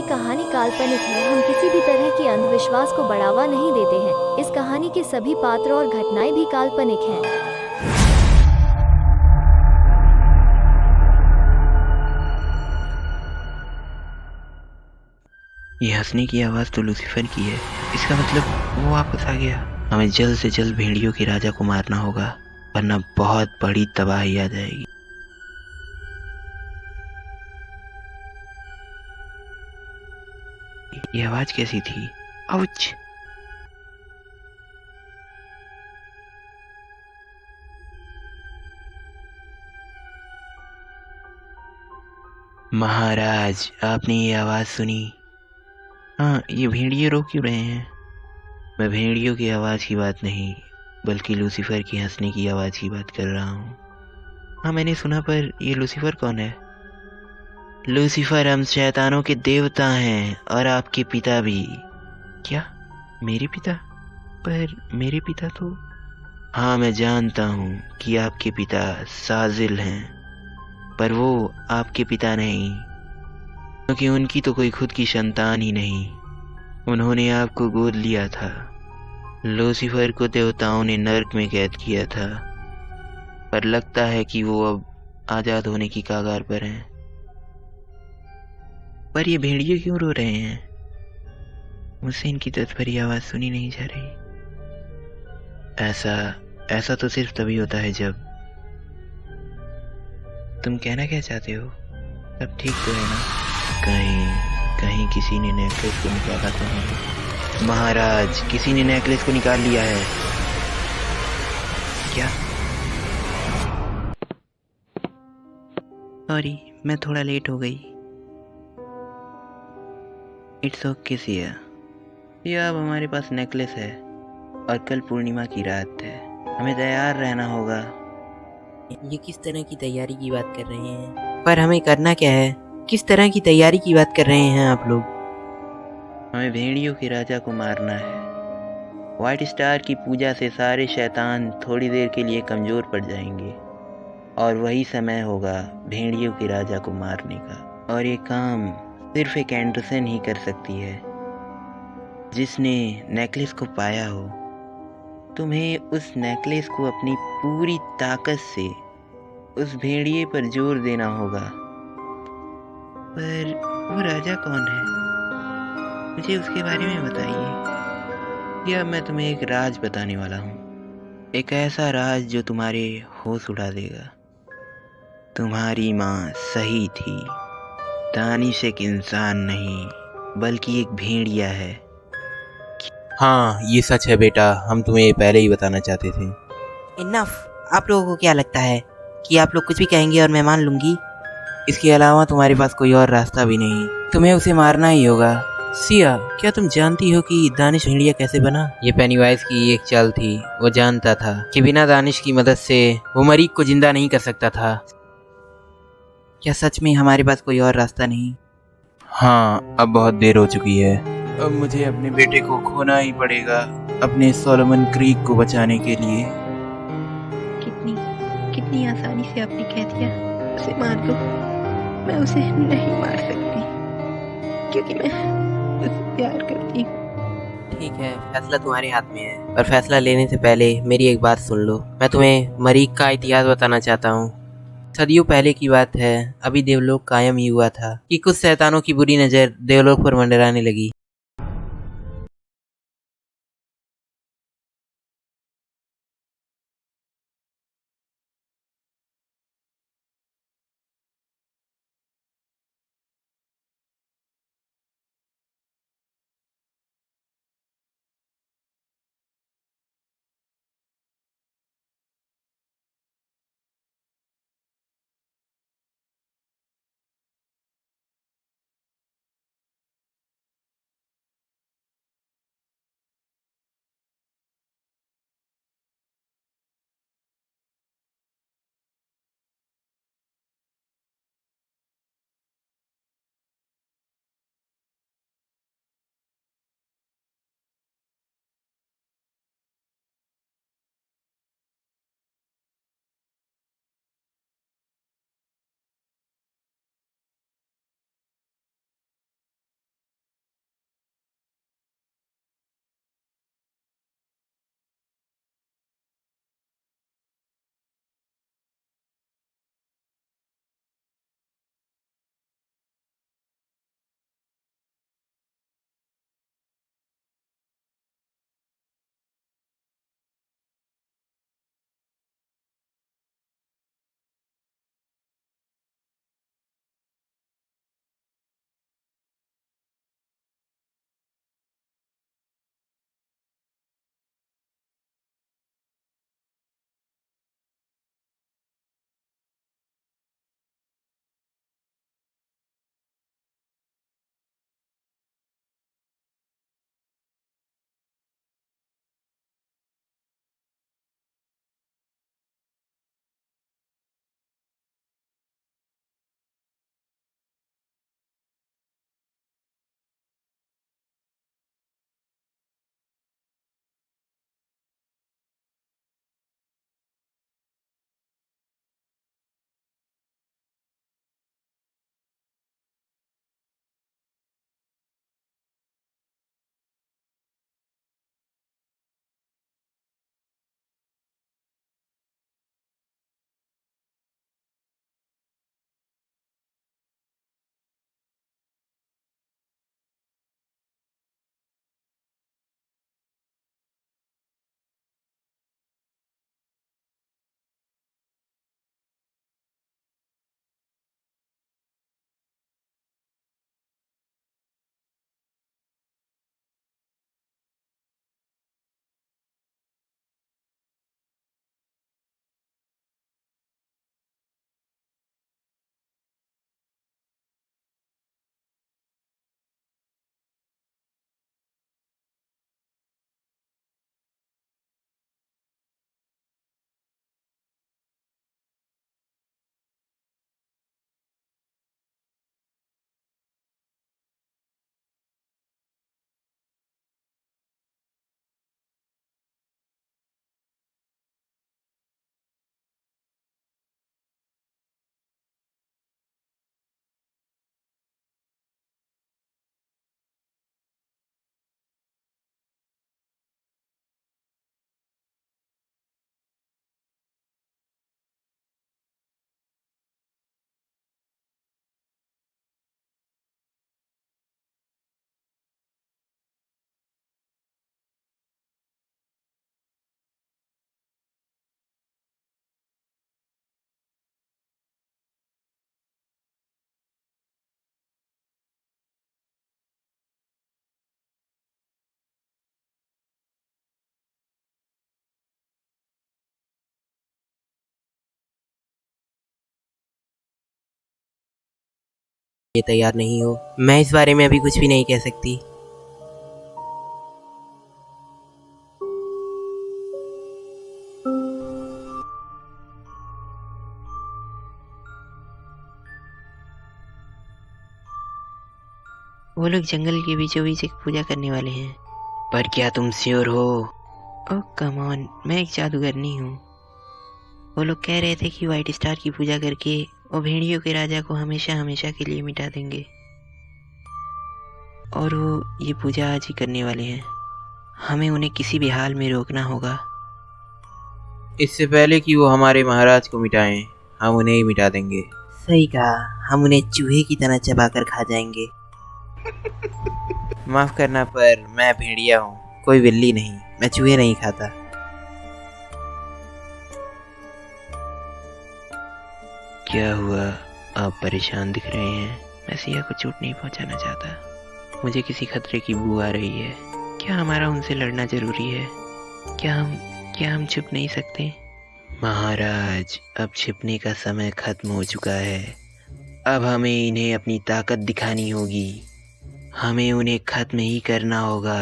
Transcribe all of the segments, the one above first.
कहानी काल्पनिक है। हम किसी भी तरह की अंधविश्वास को बढ़ावा नहीं देते हैं। इस कहानी के सभी पात्र और घटनाएं भी काल्पनिक हैं। ये हंसने की आवाज़ तो लूसीफर की है। इसका मतलब वो वापस आ गया। हमें जल्द से जल्द भेड़ियों के राजा को मारना होगा, वरना बहुत बड़ी तबाही आ जाएगी। ये आवाज़ कैसी थी? आउच! महाराज, आपने ये आवाज़ सुनी? हाँ, ये भेड़िए रो क्यों रहे हैं? मैं भेड़ियों की आवाज़ की बात नहीं, बल्कि लूसीफर की हंसने की आवाज़ की बात कर रहा हूँ। हाँ, मैंने सुना, पर ये लूसीफर कौन है? लूसीफर हम शैतानों के देवता हैं, और आपके पिता भी। क्या? मेरे पिता? पर मेरे पिता तो... हाँ, मैं जानता हूँ कि आपके पिता साजिल हैं, पर वो आपके पिता नहीं, क्योंकि उनकी तो कोई खुद की संतान ही नहीं। उन्होंने आपको गोद लिया था। लूसीफर को देवताओं ने नर्क में कैद किया था, पर लगता है कि वो अब आज़ाद होने की कगार पर हैं। पर ये भेड़िए क्यों रो रहे हैं? मुझसे इनकी दर्द भरी आवाज़ सुनी नहीं जा रही। ऐसा ऐसा तो सिर्फ तभी होता है जब... तुम कहना क्या चाहते हो? सब ठीक तो है ना? कहीं कहीं किसी ने नेकलेस को निकाला तो नहीं? महाराज, किसी ने नेकलेस को निकाल लिया है। क्या? सॉरी, मैं थोड़ा लेट हो गई। It's okay Siya. ये अब हमारे पास नेकलेस है, और कल पूर्णिमा की रात है। हमें तैयार रहना होगा। ये किस तरह की तैयारी की बात कर रहे हैं? पर हमें करना क्या है? किस तरह की तैयारी की बात कर रहे हैं आप लोग? हमें भेड़ियों के राजा को मारना है। व्हाइट स्टार की पूजा से सारे शैतान थोड़ी देर के लिए कमज़ोर पड़ जाएंगे, और वही समय होगा भेड़ियों के राजा को मारने का। और ये काम सिर्फ एक एंडरसन ही कर सकती है, जिसने नेकलेस को पाया हो। तुम्हें उस नेकलेस को अपनी पूरी ताकत से उस भेड़िए पर जोर देना होगा। पर वो राजा कौन है? मुझे उसके बारे में बताइए। या मैं तुम्हें एक राज बताने वाला हूँ, एक ऐसा राज जो तुम्हारे होश उड़ा देगा। तुम्हारी माँ सही थी। दानिश एक इंसान नहीं, बल्कि एक भेड़िया है। हाँ, ये सच है बेटा, हम तुम्हें ये पहले ही बताना चाहते थे। इनफ। आप लोगों को क्या लगता है कि आप लोग कुछ भी कहेंगे और मैं मान लूंगी? इसके अलावा तुम्हारे पास कोई और रास्ता भी नहीं, तुम्हें उसे मारना ही होगा। सिया, क्या तुम जानती हो कि दानिश भेड़िया कैसे बना? ये पेनीवाइज की एक चाल थी। वो जानता था कि बिना दानिश की मदद से वो मरीक को जिंदा नहीं कर सकता था। क्या सच में हमारे पास कोई और रास्ता नहीं? हाँ, अब बहुत देर हो चुकी है। अब मुझे अपने बेटे को खोना ही पड़ेगा, अपने सोलोमन क्रीक को बचाने के लिए। कितनी कितनी आसानी से आपने कह दिया उसे मार दो। मैं उसे नहीं मार सकती, क्योंकि मैं उससे प्यार करती हूँ। ठीक है, फैसला तुम्हारे हाथ में है, पर फैसला लेने से पहले मेरी एक बात सुन लो। मैं तुम्हें मरीक का इतिहास बताना चाहता हूँ। सदियों पहले की बात है, अभी देवलोक कायम ही हुआ था कि कुछ शैतानों की बुरी नज़र देवलोक पर मंडराने लगी। लिए तैयार नहीं हो, मैं इस बारे में अभी कुछ भी नहीं कह सकती। वो लोग जंगल के बीचों बीच एक पूजा करने वाले हैं। पर क्या तुम श्योर हो? ओह कम ऑन, मैं एक जादूगरनी हूँ। वो लोग कह रहे थे कि व्हाइट स्टार की पूजा करके वो भेड़ियों के राजा को हमेशा हमेशा के लिए मिटा देंगे। और वो ये पूजा आज ही करने वाले हैं। हमें उन्हें किसी भी हाल में रोकना होगा। इससे पहले कि वो हमारे महाराज को मिटाएं, हम उन्हें ही मिटा देंगे। सही कहा, हम उन्हें चूहे की तरह चबाकर खा जाएंगे। माफ करना पर मैं भेड़िया हूँ, कोई बिल्ली नहीं। मैं चूहे नहीं खाता। क्या हुआ? आप परेशान दिख रहे हैं। मैं सिया को चोट नहीं पहुंचाना चाहता। मुझे किसी खतरे की बू आ रही है। क्या हमारा उनसे लड़ना जरूरी है? क्या हम छुप नहीं सकते? महाराज, अब छिपने का समय खत्म हो चुका है। अब हमें इन्हें अपनी ताकत दिखानी होगी। हमें उन्हें खत्म ही करना होगा,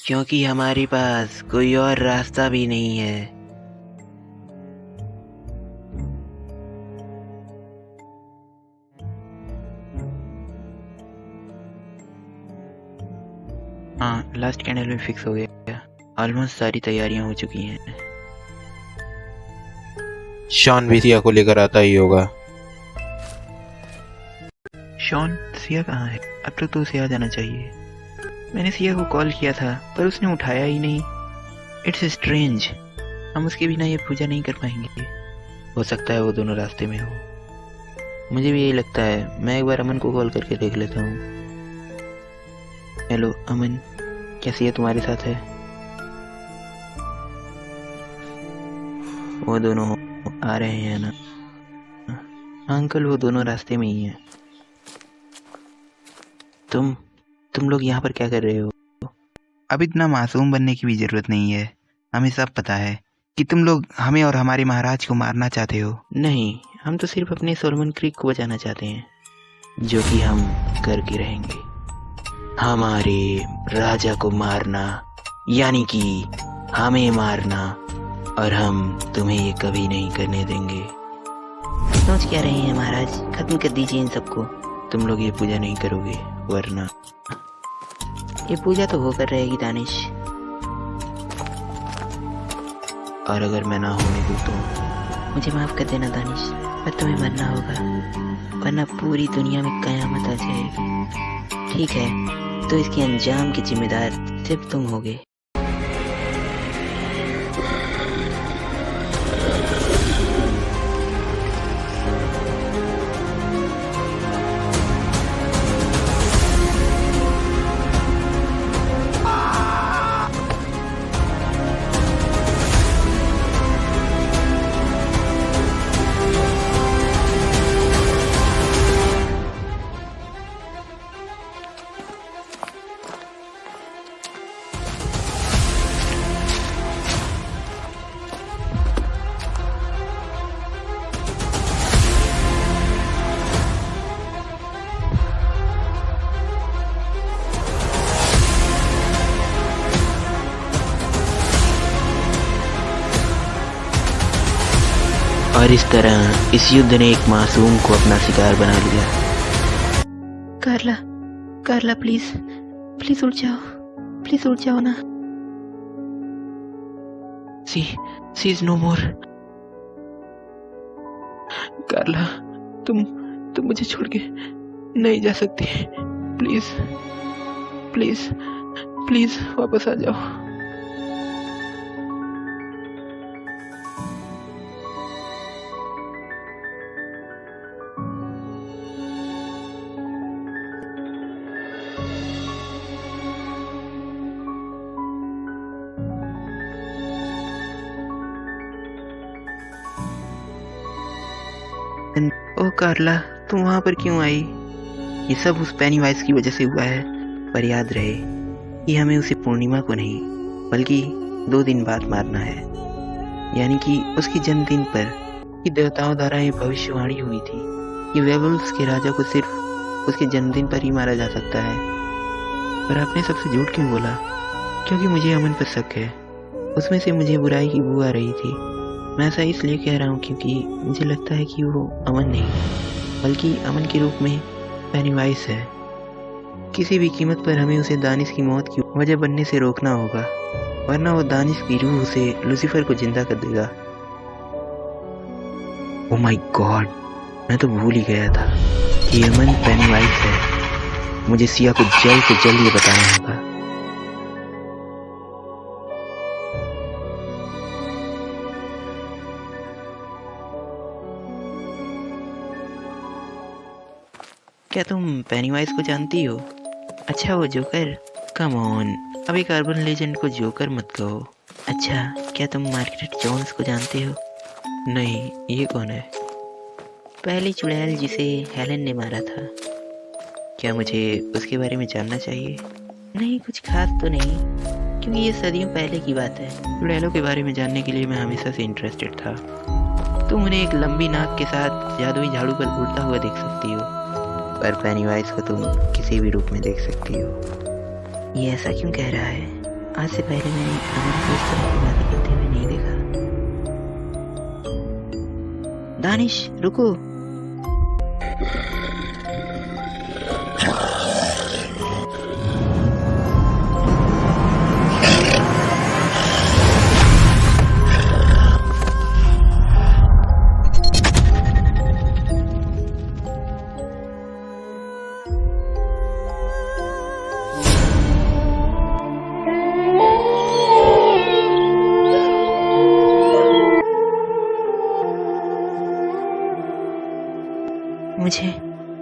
क्योंकि हमारे पास कोई और रास्ता भी नहीं है। हाँ, लास्ट कैंडल में फिक्स हो गया। ऑलमोस्ट सारी तैयारियां हो चुकी हैं। शॉन भी सिया को लेकर आता ही होगा। शॉन, सिया कहाँ है? अब तक तो उसे आ जाना चाहिए। मैंने सिया को कॉल किया था पर उसने उठाया ही नहीं। It's strange. हम उसके बिना ये पूजा नहीं कर पाएंगे। हो सकता है वो दोनों रास्ते में हो। मुझे भी यही लगता है। मैं एक बार अमन को कॉल करके देख लेता हूँ। हेलो अमन, क्या सिया तुम्हारे साथ है? वो दोनों आ रहे हैं ना? अंकल, वो दोनों रास्ते में ही हैं। तुम लोग यहाँ पर क्या कर रहे हो? अब इतना मासूम बनने की भी जरूरत नहीं है। हमें सब पता है कि तुम लोग हमें और हमारे महाराज को मारना चाहते हो। नहीं, हम तो सिर्फ अपने सोलोमन क्रीक को बचाना चाहते हैं, जो कि हम करके रहेंगे। हमारे राजा को मारना यानी कि हमें मारना, और हम तुम्हें ये कभी नहीं करने देंगे। सोच क्या रहे हैं महाराज? खत्म कर दीजिए इन सबको। तुम लोग ये पूजा नहीं करोगे, वरना ये पूजा तो वो कर रहेगी दानिश। और अगर मैं ना होने दूँ तो मुझे माफ कर देना दानिश, पर तुम्हें मरना होगा, वरना पूरी दुनिया में कयामत आ जाएगी। ठीक है, तो इसके अंजाम की जिम्मेदार सिर्फ तुम होगे। और इस तरह इस युद्ध ने एक मासूम को अपना शिकार बना लिया। कार्ला प्लीज उठ जाओ ना। सी इज नो मोर। कार्ला, तुम मुझे छोड़ के नहीं जा सकती। प्लीज वापस आ जाओ। ओ कार्ला, तुम वहां पर क्यों आई? ये सब उस पेनीवाइज की वजह से हुआ है। पर याद रहे कि हमें उसे पूर्णिमा को नहीं बल्कि 2 दिन बाद मारना है, यानी कि उसके जन्मदिन पर। कि देवताओं द्वारा ये भविष्यवाणी हुई थी कि वेयरवुल्व्स के राजा को सिर्फ उसके जन्मदिन पर ही मारा जा सकता है। पर आपने सबसे झूठ क्यों बोला? क्योंकि मुझे अमन पर शक है। उसमें से मुझे बुराई की बू आ रही थी। मैं ऐसा इसलिए कह रहा हूँ क्योंकि मुझे लगता है कि वो अमन नहीं बल्कि अमन के रूप में पेनीवाइज है। किसी भी कीमत पर हमें उसे दानिश की मौत की वजह बनने से रोकना होगा, वरना वो दानिश की रूह से लूसीफर को जिंदा कर देगा। ओह माय गॉड, मैं तो भूल ही गया था कि अमन पेनीवाइज है। मुझे सिया को जल्द से जल्द ये बताना होगा। क्या तुम पेनीवाइज को जानती हो? अच्छा, वो जोकर। कम ऑन, अभी कार्बन लेजेंड को जोकर मत कहो। अच्छा, क्या तुम मार्गरेट जोन्स को जानते हो? नहीं, ये कौन है? पहली चुड़ैल जिसे हेलन ने मारा था। क्या मुझे उसके बारे में जानना चाहिए? नहीं, कुछ खास तो नहीं, क्योंकि ये सदियों पहले की बात है। चुड़ैलों के बारे में जानने के लिए मैं हमेशा से इंटरेस्टेड था। तुम उन्हें एक लंबी नाक के साथ जादुई झाड़ू पर उड़ता हुआ देख सकती हो, पर पेनीवाइज को तुम किसी भी रूप में देख सकती हो। ये ऐसा क्यों कह रहा है? आज से पहले मैंने अमन को इस तरह की बातें करते हुए नहीं देखा। दानिश, रुको।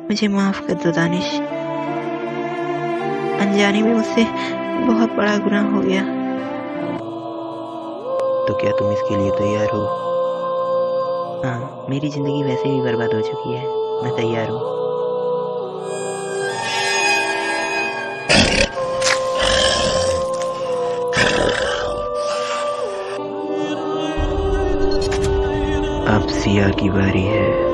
मुझे माफ कर दो दानिश। अनजाने में मुझसे बहुत बड़ा गुनाह हो गया। तो क्या तुम इसके लिए तैयार हो? हाँ, मेरी जिंदगी वैसे भी बर्बाद हो चुकी है। मैं तैयार हूँ। अब सिया की बारी है।